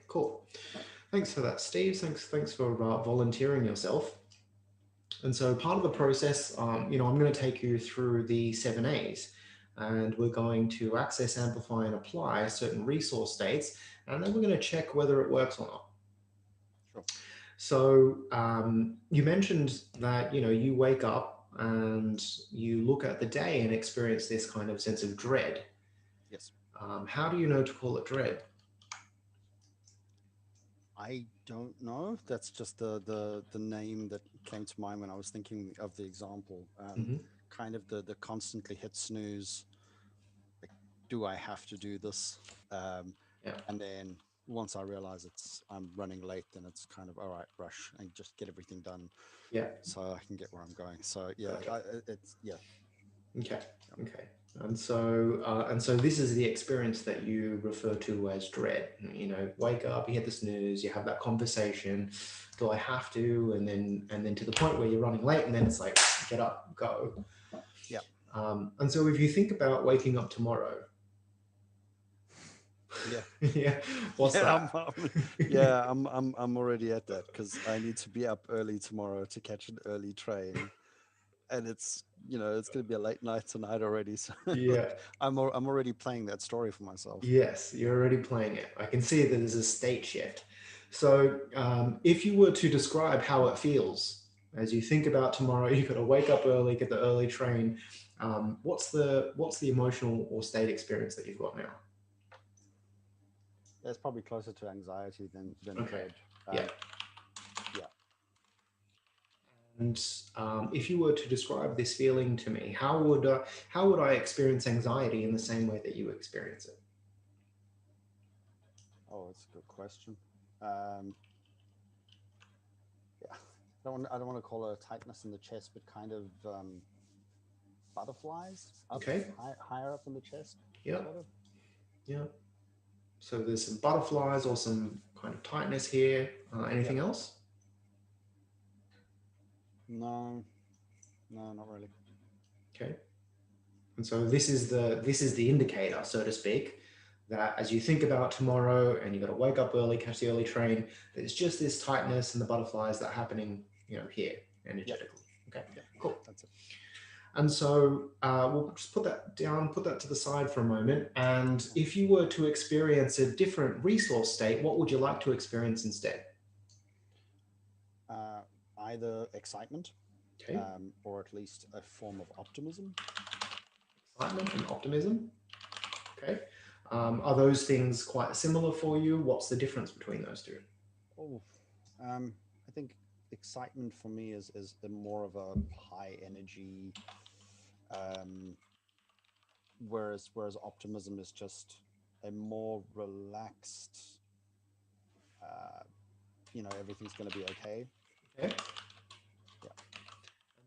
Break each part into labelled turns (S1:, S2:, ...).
S1: cool. Thanks for that, Steve. Thanks for volunteering yourself. And so part of the process, I'm going to take you through the 7 A's, and we're going to access, amplify, and apply certain resource states, and then we're going to check whether it works or not.
S2: Sure.
S1: So you mentioned that, you wake up and you look at the day and experience this kind of sense of dread.
S2: Yes.
S1: How do you know to call it dread?
S2: I don't know. That's just the name that came to mind when I was thinking of the example. Kind of the constantly hit snooze. Like, do I have to do this?
S1: Yeah.
S2: And then once I realize I'm running late, then it's kind of all right, rush and just get everything done.
S1: Yeah.
S2: So I can get where I'm going. So yeah,
S1: Okay.
S2: yeah.
S1: Okay. Okay. And so this is the experience that you refer to as dread. Wake up, you hit the snooze, you have that conversation. Do I have to? And then to the point where you're running late, and then it's like, get up, go.
S2: Yeah.
S1: And so if you think about waking up tomorrow,
S2: Yeah.
S1: yeah, what's that?
S2: I'm already at that because I need to be up early tomorrow to catch an early train, and it's going to be a late night tonight already. So
S1: Yeah.
S2: I'm already playing that story for myself.
S1: Yes, you're already playing it. I can see that there's a state shift. So, if you were to describe how it feels as you think about tomorrow, you've got to wake up early, get the early train. What's the emotional or state experience that you've got now?
S2: That's probably closer to anxiety than
S1: Okay.
S2: dread.
S1: Yeah.
S2: Yeah.
S1: And if you were to describe this feeling to me, how would I experience anxiety in the same way that you experience it?
S2: Oh, that's a good question. Um, yeah, I don't want to call it a tightness in the chest, but kind of butterflies up
S1: Okay.
S2: higher up in the chest.
S1: Yeah.
S2: Sort of.
S1: Yeah. So there's some butterflies or some kind of tightness here.
S2: Yeah.
S1: Anything else?
S2: No, not really.
S1: Okay. And so this is the indicator, so to speak, that as you think about tomorrow and you've got to wake up early, catch the early train, there's just this tightness and the butterflies that are happening, here energetically. Okay,
S2: Yep.
S1: cool.
S2: That's it.
S1: And so we'll just put that down, put that to the side for a moment. And
S2: Yeah.
S1: if you were to experience a different resource state, what would you like to experience instead?
S2: Either excitement,
S1: Okay,
S2: or at least a form of optimism.
S1: excitement and optimism. Okay. Are those things quite similar for you? What's the difference between those two?
S2: Oh, I think excitement for me is a more of a high energy, um, whereas optimism is just a more relaxed. Uh, everything's going to be okay.
S1: Okay.
S2: Yeah.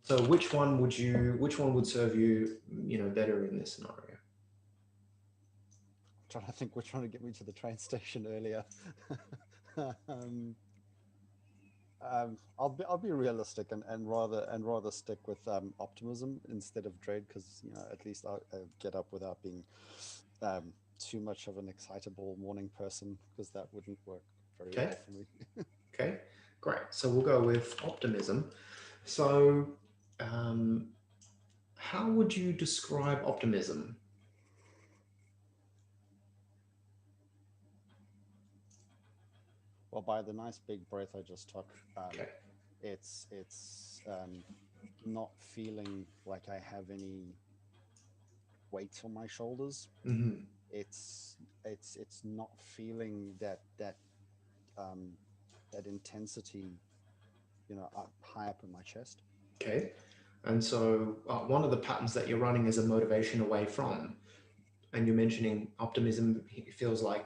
S1: So which one would serve you, better in this scenario?
S2: I'm trying to think which one to get me to the train station earlier. um, I'll be realistic and rather stick with optimism instead of dread because at least I'll get up without being too much of an excitable morning person because that wouldn't work very
S1: Okay.
S2: well for me.
S1: Okay. Great. So we'll go with optimism. So, how would you describe optimism?
S2: Well, by the nice big breath I just took,
S1: Okay.
S2: it's not feeling like I have any weight on my shoulders.
S1: Mm-hmm.
S2: It's not feeling um, that intensity, high up in my chest.
S1: Okay. And so one of the patterns that you're running is a motivation away from, and you're mentioning optimism. It feels like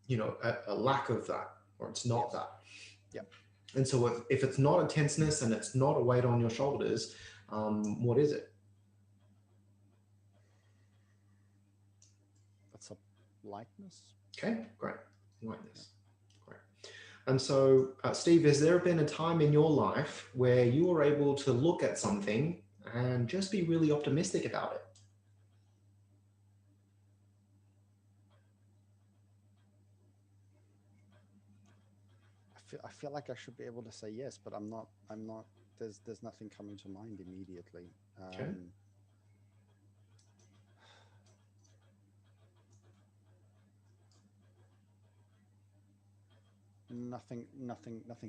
S1: a lack of that, or it's not
S2: Yes.
S1: that.
S2: Yep.
S1: And so if it's not a tenseness and it's not a weight on your shoulders, what is it?
S2: That's a lightness.
S1: Okay, great.
S2: Yep.
S1: Lightness. Great. And so, Steve, has there been a time in your life where you were able to look at something and just be really optimistic about it?
S2: I feel like I should be able to say yes, but I'm not. I'm not. There's nothing coming to mind immediately.
S1: Okay.
S2: Nothing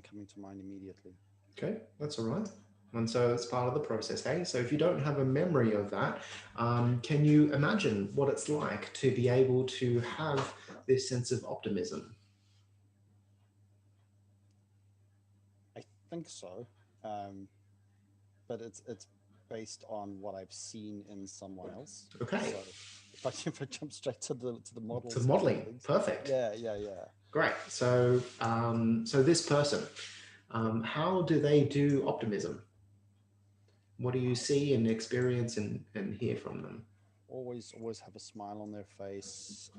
S2: coming to mind immediately.
S1: Okay, that's all right. And so it's part of the process, hey? So if you don't have a memory of that, can you imagine what it's like to be able to have this sense of optimism?
S2: I think so, um, but it's based on what I've seen in someone else.
S1: Okay,
S2: So if I jump straight to the model
S1: to
S2: side of
S1: modeling,
S2: things,
S1: perfect.
S2: yeah.
S1: Great. So, so this person,
S2: Yep.
S1: how do they do optimism? What do you
S2: Uh,
S1: see and experience and hear from them?
S2: always have a smile on their face,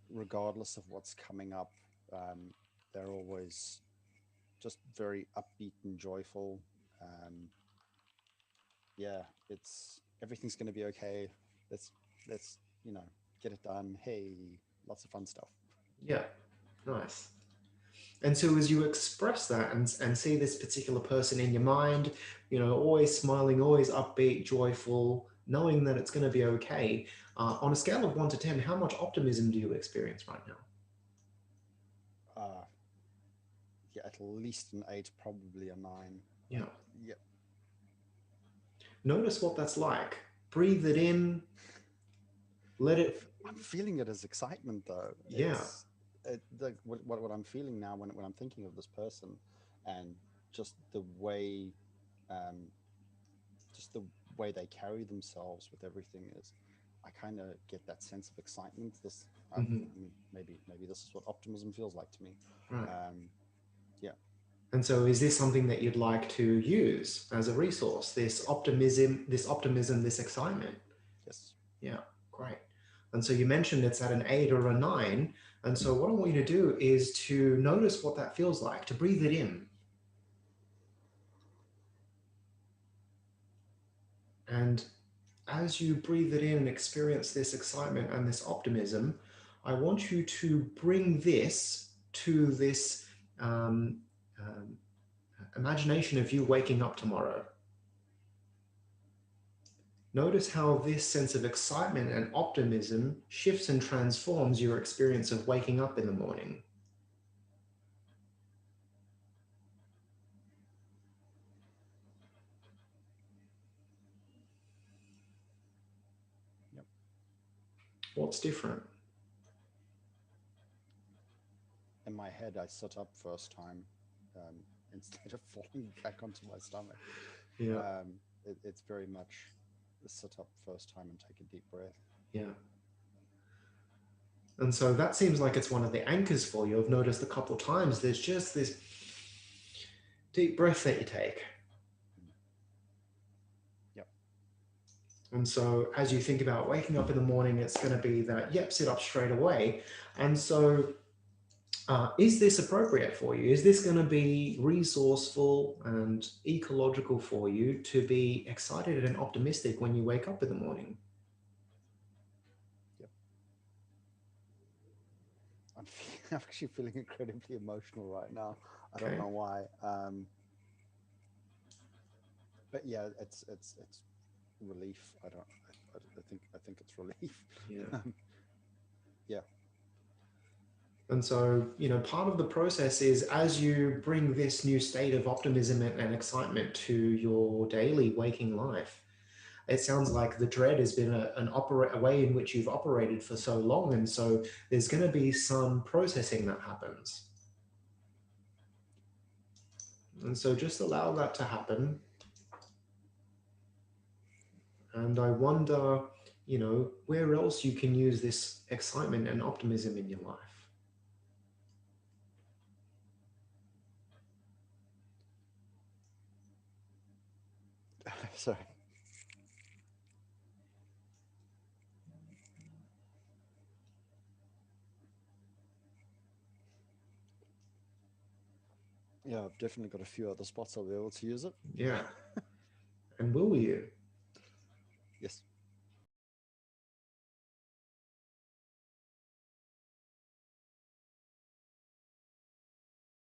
S2: regardless of what's coming up. Um, they're always just very upbeat and joyful. Um, yeah, it's everything's going to be okay. Let's let's get it done. Hey, lots of fun stuff.
S1: Yeah, nice. And so as you express that and see this particular person in your mind, always smiling, always upbeat, joyful, knowing that it's going to be okay, on a scale of 1 to 10, how much optimism do you experience right now?
S2: Uh, yeah, at least an 8, probably a 9.
S1: Yeah.
S2: Yeah,
S1: Notice what that's like. Breathe it in, let it,
S2: I'm feeling it as excitement though.
S1: yeah,
S2: What I'm feeling now when I'm thinking of this person, and just the way, um, just the way they carry themselves with everything is, I kind of get that sense of excitement.
S1: mhm,
S2: I mean, maybe this is what optimism feels like to me.
S1: right.
S2: Um, yeah,
S1: And so is this something that you'd like to use as a resource,
S2: yeah,
S1: this optimism, this excitement?
S2: yes,
S1: Yeah, great. And so you mentioned it's at an 8 or a 9. And so what I want you to do is to notice what that feels like, to breathe it in. And as you breathe it in and experience this excitement and this optimism, I want you to bring this to this um, um, imagination of you waking up tomorrow. Notice how this sense of excitement and optimism shifts and transforms your experience of waking up in the morning.
S2: yep.
S1: What's different?
S2: In my head, I sit up first time, um, instead of falling back onto my stomach.
S1: Yeah,
S2: It's very much sit up first time and take a deep breath.
S1: yeah. And so that seems like it's one of the anchors for you. I've noticed a couple of times there's just this deep breath that you take.
S2: Mm. Yep.
S1: And so as you think about waking up in the morning, it's going to be that, yep, sit up straight away. And so is this appropriate for you? Is this going to be resourceful and ecological for you to be excited and optimistic when you wake up in the morning?
S2: Yep. I'm actually feeling incredibly emotional right now. I don't
S1: Okay.
S2: know why. But yeah, it's relief. I don't. I think it's relief.
S1: Yeah.
S2: um, yeah.
S1: And so, part of the process is as you bring this new state of optimism and excitement to your daily waking life, it sounds like the dread has been a way in which you've operated for so long. And so there's going to be some processing that happens. And so just allow that to happen. And I wonder, where else you can use this excitement and optimism in your life.
S2: Sorry. Yeah, I've definitely got a few other spots I'll be able to use it.
S1: Yeah. And will you?
S2: Yes.